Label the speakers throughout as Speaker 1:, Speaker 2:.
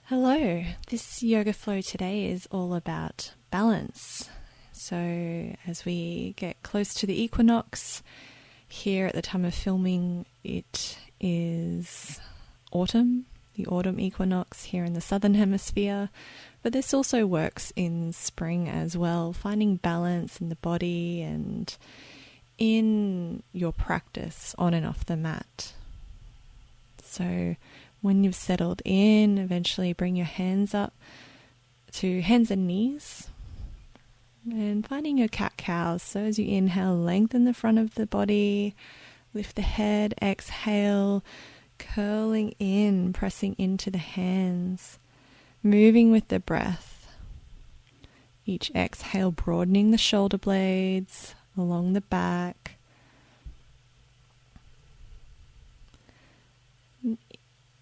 Speaker 1: Hello, this yoga flow today is all about balance. So as we get close to the equinox, here at the time of filming it is autumn, the autumn equinox here in the southern hemisphere, but this also works in spring as well, finding balance in the body and in your practice on and off the mat. So when you've settled in, eventually bring your hands up to hands and knees and finding your cat-cow. So as you inhale, lengthen the front of the body, lift the head, exhale, curling in, pressing into the hands, moving with the breath. Each exhale, broadening the shoulder blades along the back.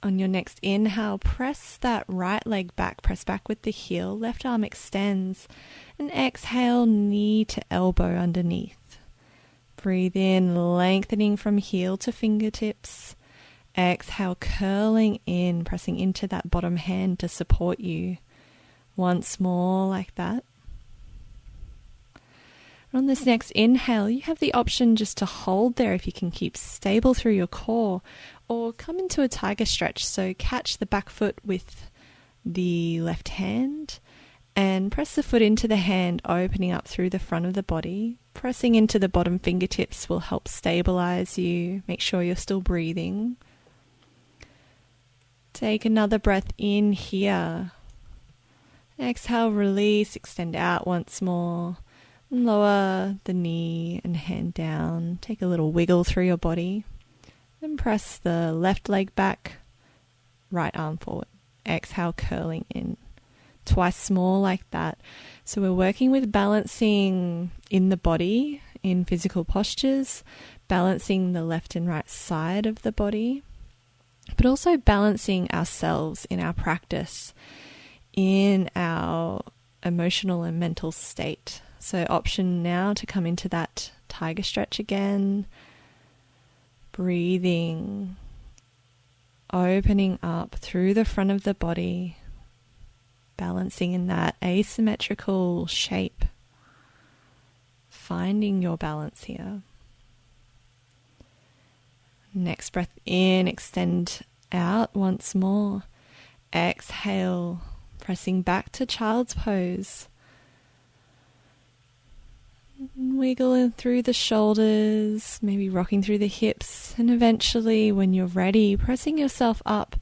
Speaker 1: On your next inhale, press that right leg back, press back with the heel, left arm extends, and exhale, knee to elbow underneath. Breathe in, lengthening from heel to fingertips. Exhale, curling in, pressing into that bottom hand to support you. Once more like that. On this next inhale, you have the option just to hold there if you can keep stable through your core, or come into a tiger stretch. So catch the back foot with the left hand and press the foot into the hand, opening up through the front of the body. Pressing into the bottom fingertips will help stabilize you. Make sure you're still breathing. Take another breath in here. Exhale, release, extend out once more. Lower the knee and hand down. Take a little wiggle through your body. Then press the left leg back, right arm forward. Exhale, curling in. Twice more like that. So we're working with balancing in the body, in physical postures, balancing the left and right side of the body, but also balancing ourselves in our practice, in our emotional and mental state. So option now to come into that tiger stretch again. Breathing, opening up through the front of the body, balancing in that asymmetrical shape. Finding your balance here. Next breath in, extend out once more. Exhale, pressing back to child's pose. Wiggling through the shoulders, maybe rocking through the hips, and eventually, when you're ready, pressing yourself up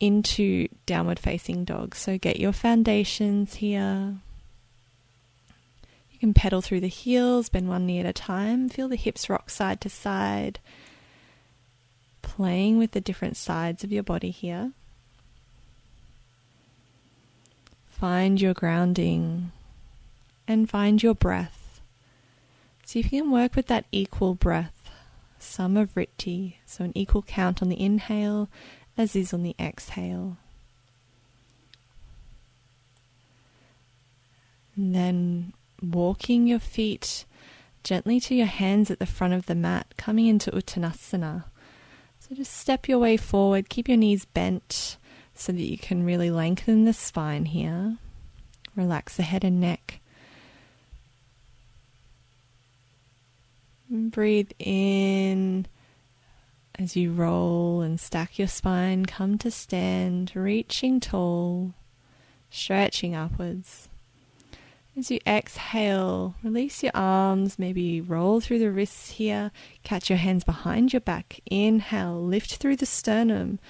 Speaker 1: into downward facing dog. So get your foundations here. You can pedal through the heels, bend one knee at a time, feel the hips rock side to side, playing with the different sides of your body here. Find your grounding and find your breath. See if you can work with that equal breath, samavriti, so an equal count on the inhale as is on the exhale. And then walking your feet gently to your hands at the front of the mat, coming into Uttanasana. So just step your way forward, keep your knees bent so that you can really lengthen the spine here. Relax the head and neck. Breathe in as you roll and stack your spine. Come to stand, reaching tall, stretching upwards. As you exhale, release your arms, maybe roll through the wrists here. Catch your hands behind your back. Inhale, lift through the sternum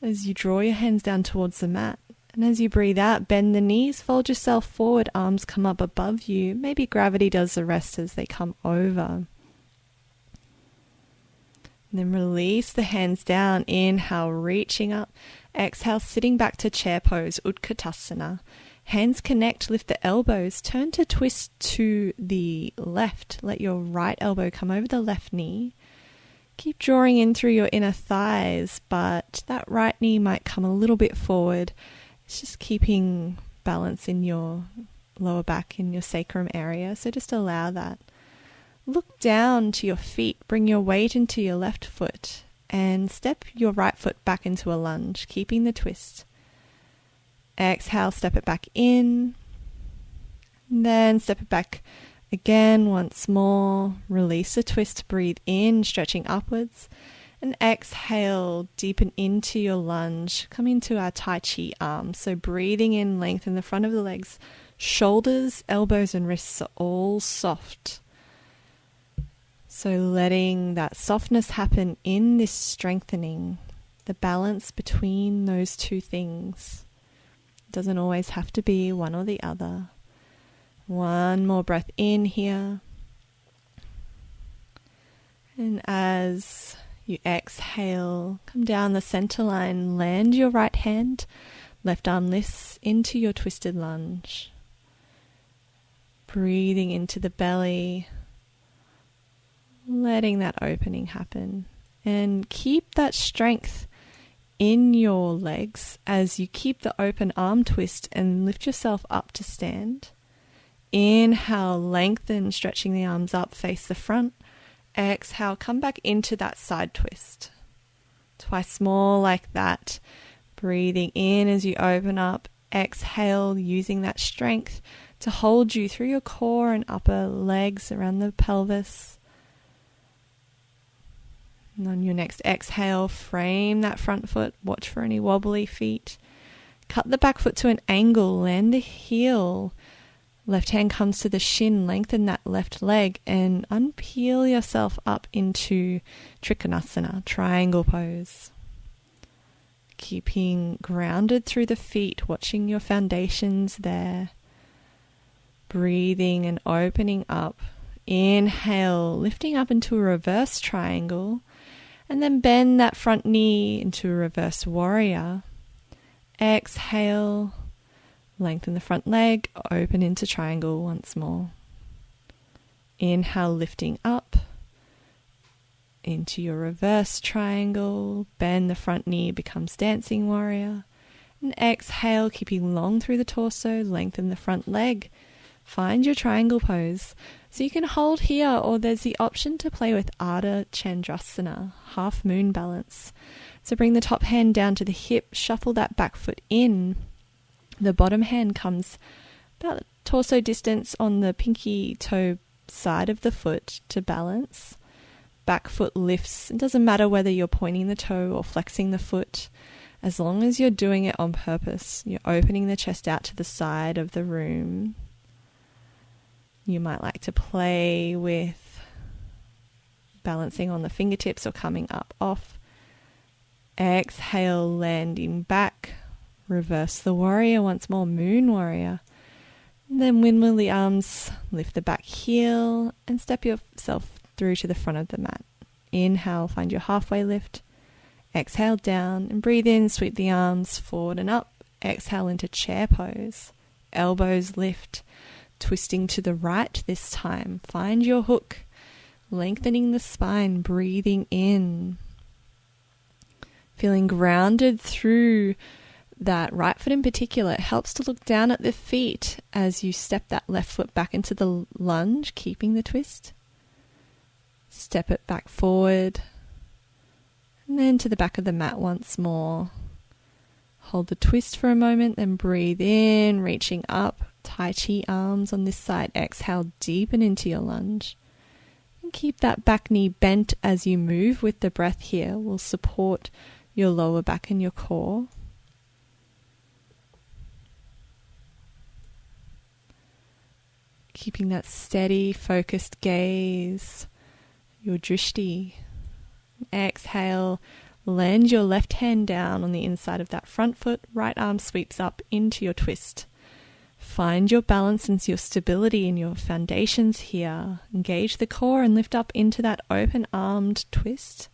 Speaker 1: as you draw your hands down towards the mat. And as you breathe out, bend the knees, fold yourself forward, arms come up above you. Maybe gravity does the rest as they come over. And then release the hands down. Inhale, reaching up. Exhale, sitting back to chair pose, Utkatasana. Hands connect, lift the elbows. Turn to twist to the left. Let your right elbow come over the left knee. Keep drawing in through your inner thighs, but that right knee might come a little bit forward. It's just keeping balance in your lower back, in your sacrum area. So just allow that. Look down to your feet. Bring your weight into your left foot and step your right foot back into a lunge, keeping the twist. Exhale, step it back in. Then step it back again once more. Release the twist, breathe in, stretching upwards. And exhale, deepen into your lunge. Come into our Tai Chi arms. So breathing in, lengthen the front of the legs. Shoulders, elbows and wrists are all soft. So letting that softness happen in this strengthening, the balance between those two things. It doesn't always have to be one or the other. One more breath in here. And as you exhale, come down the center line, land your right hand, left arm lifts into your twisted lunge. Breathing into the belly, letting that opening happen. And keep that strength in your legs as you keep the open arm twist and lift yourself up to stand. Inhale, lengthen, stretching the arms up, face the front. Exhale, come back into that side twist. Twice more like that. Breathing in as you open up. Exhale, using that strength to hold you through your core and upper legs around the pelvis. And on your next exhale, frame that front foot. Watch for any wobbly feet. Cut the back foot to an angle. Land the heel. Left hand comes to the shin, lengthen that left leg and unpeel yourself up into Trikonasana, triangle pose. Keeping grounded through the feet, watching your foundations there. Breathing and opening up. Inhale, lifting up into a reverse triangle and then bend that front knee into a reverse warrior. Exhale. Lengthen the front leg, open into triangle once more. Inhale, lifting up into your reverse triangle. Bend the front knee, becomes dancing warrior. And exhale, keeping long through the torso, lengthen the front leg. Find your triangle pose. So you can hold here, or there's the option to play with Ardha Chandrasana, half moon balance. So bring the top hand down to the hip, shuffle that back foot in. The bottom hand comes about torso distance on the pinky toe side of the foot to balance. Back foot lifts. It doesn't matter whether you're pointing the toe or flexing the foot, as long as you're doing it on purpose. You're opening the chest out to the side of the room. You might like to play with balancing on the fingertips or coming up off. Exhale, landing back. Reverse the warrior once more, moon warrior. And then windmill the arms, lift the back heel and step yourself through to the front of the mat. Inhale, find your halfway lift. Exhale down and breathe in, sweep the arms forward and up. Exhale into chair pose. Elbows lift, twisting to the right this time. Find your hook, lengthening the spine, breathing in. Feeling grounded through that right foot in particular. It helps to look down at the feet as you step that left foot back into the lunge, keeping the twist. Step it back forward and then to the back of the mat once more. Hold the twist for a moment, then breathe in, reaching up. Tai Chi arms on this side. Exhale, deepen into your lunge. And keep that back knee bent as you move with the breath here. Will support your lower back and your core. Keeping that steady, focused gaze, your drishti. Exhale, land your left hand down on the inside of that front foot. Right arm sweeps up into your twist. Find your balance and your stability in your foundations here. Engage the core and lift up into that open-armed twist.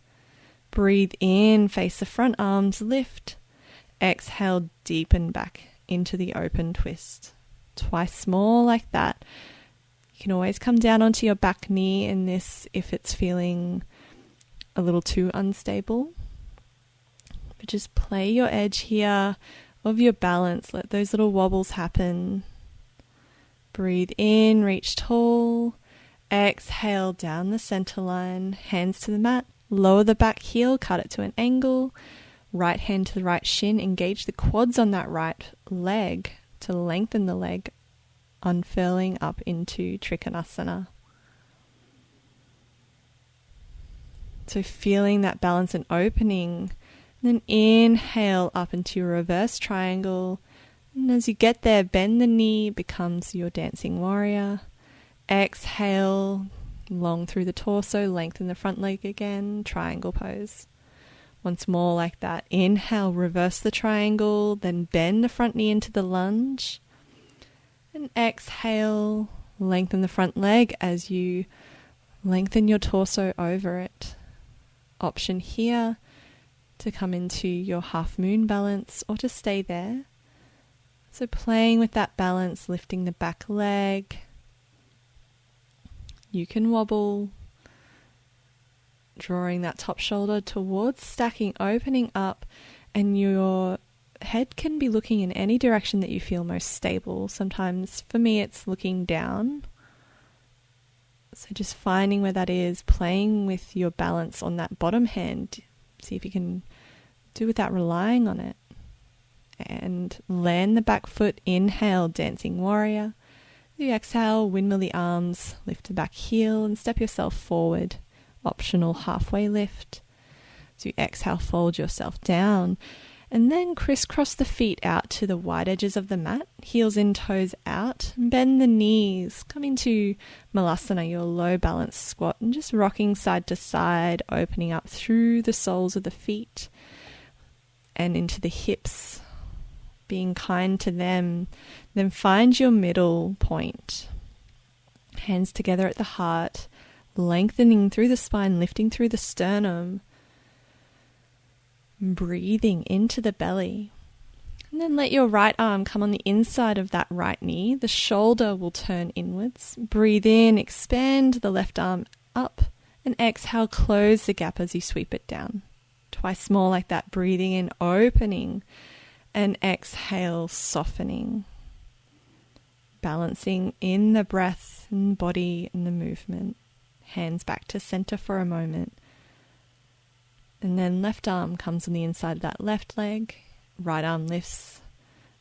Speaker 1: Breathe in, face the front, arms lift. Exhale, deepen back into the open twist. Twice more like that. You can always come down onto your back knee in this if it's feeling a little too unstable. But just play your edge here of your balance. Let those little wobbles happen. Breathe in, reach tall. Exhale down the center line, hands to the mat. Lower the back heel, cut it to an angle. Right hand to the right shin, engage the quads on that right leg, to lengthen the leg, unfurling up into Trikonasana. So feeling that balance and opening. Then inhale up into your reverse triangle. And as you get there, bend the knee, becomes your dancing warrior. Exhale, long through the torso, lengthen the front leg again, triangle pose. Once more like that. Inhale, reverse the triangle, then bend the front knee into the lunge. And exhale, lengthen the front leg as you lengthen your torso over it. Option here to come into your half moon balance or to stay there. So playing with that balance, lifting the back leg. You can wobble, drawing that top shoulder towards stacking, opening up, and your head can be looking in any direction that you feel most stable. Sometimes for me it's looking down. So just finding where that is, playing with your balance on that bottom hand. See if you can do without relying on it. And land the back foot, inhale, dancing warrior. You exhale, windmill the arms, lift the back heel and step yourself forward. Optional halfway lift. So you exhale, fold yourself down. And then crisscross the feet out to the wide edges of the mat, heels in, toes out, bend the knees, come into Malasana, your low balance squat, and just rocking side to side, opening up through the soles of the feet and into the hips, being kind to them. Then find your middle point, hands together at the heart, lengthening through the spine, lifting through the sternum, breathing into the belly. And then let your right arm come on the inside of that right knee. The shoulder will turn inwards. Breathe in, expand the left arm up, and exhale, close the gap as you sweep it down. Twice more like that. Breathing in, opening, and exhale, softening. Balancing in the breath and body and the movement. Hands back to center for a moment. And then left arm comes on the inside of that left leg. Right arm lifts.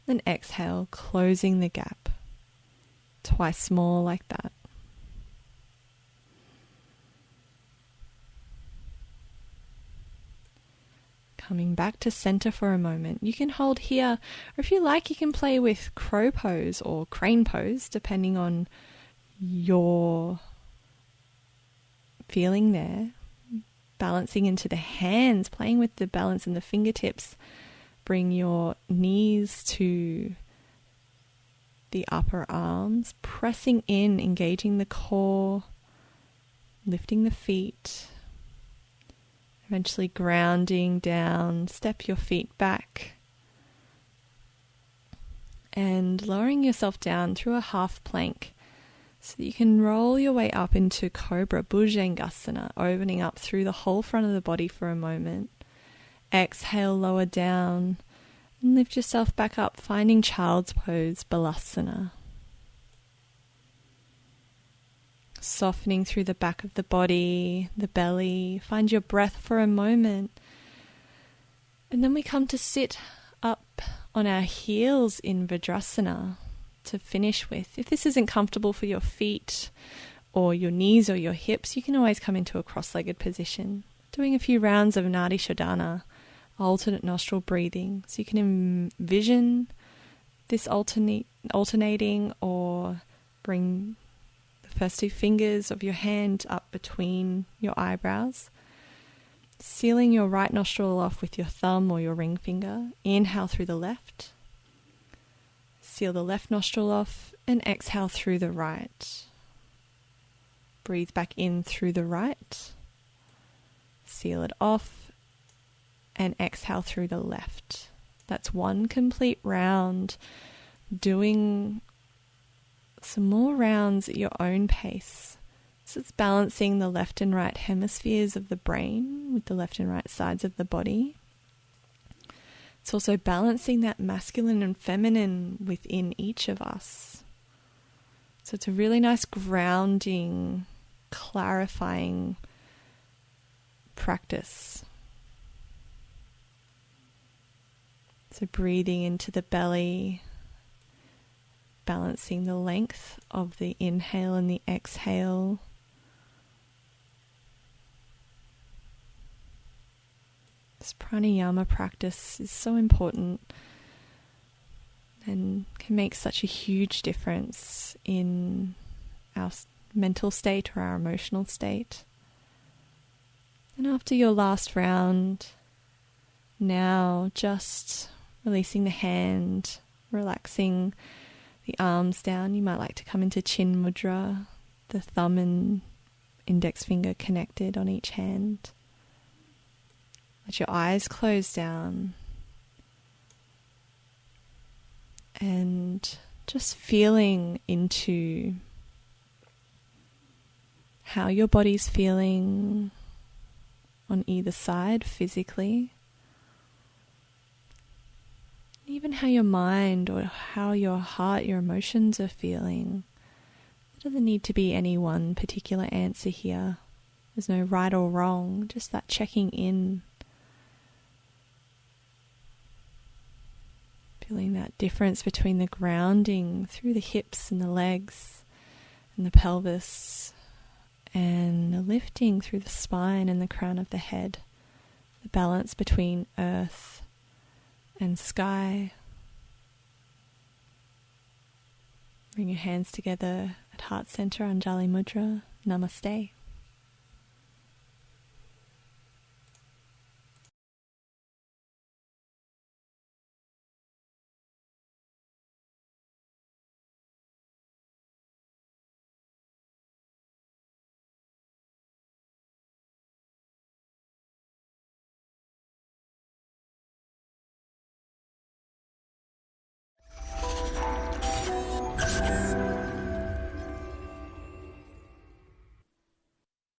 Speaker 1: Then exhale, closing the gap. Twice more like that. Coming back to center for a moment. You can hold here, or if you like, you can play with crow pose or crane pose, depending on your feeling there. Balancing into the hands, playing with the balance in the fingertips. Bring your knees to the upper arms, pressing in, engaging the core, lifting the feet, eventually grounding down. Step your feet back and lowering yourself down through a half plank so that you can roll your way up into Cobra, Bhujangasana, opening up through the whole front of the body for a moment. Exhale, lower down, and lift yourself back up, finding Child's Pose, Balasana. Softening through the back of the body, the belly. Find your breath for a moment. And then we come to sit up on our heels in Vajrasana to finish with. If this isn't comfortable for your feet or your knees or your hips, you can always come into a cross-legged position. Doing a few rounds of Nadi Shodhana, alternate nostril breathing. So you can envision this alternating, or bring the first two fingers of your hand up between your eyebrows. Sealing your right nostril off with your thumb or your ring finger. Inhale through the left. Seal the left nostril off and exhale through the right. Breathe back in through the right. Seal it off and exhale through the left. That's one complete round. Doing some more rounds at your own pace. So it's balancing the left and right hemispheres of the brain with the left and right sides of the body. It's also balancing that masculine and feminine within each of us. So it's a really nice grounding, clarifying practice. So breathing into the belly, balancing the length of the inhale and the exhale. This pranayama practice is so important and can make such a huge difference in our mental state or our emotional state. And after your last round, now just releasing the hand, relaxing the arms down. You might like to come into chin mudra, the thumb and index finger connected on each hand. Let your eyes close down and just feeling into how your body's feeling on either side physically. Even how your mind or how your heart, your emotions are feeling. There doesn't need to be any one particular answer here. There's no right or wrong, just that checking in. Feeling that difference between the grounding through the hips and the legs and the pelvis and the lifting through the spine and the crown of the head. The balance between earth and sky. Bring your hands together at heart center, Anjali Mudra. Namaste.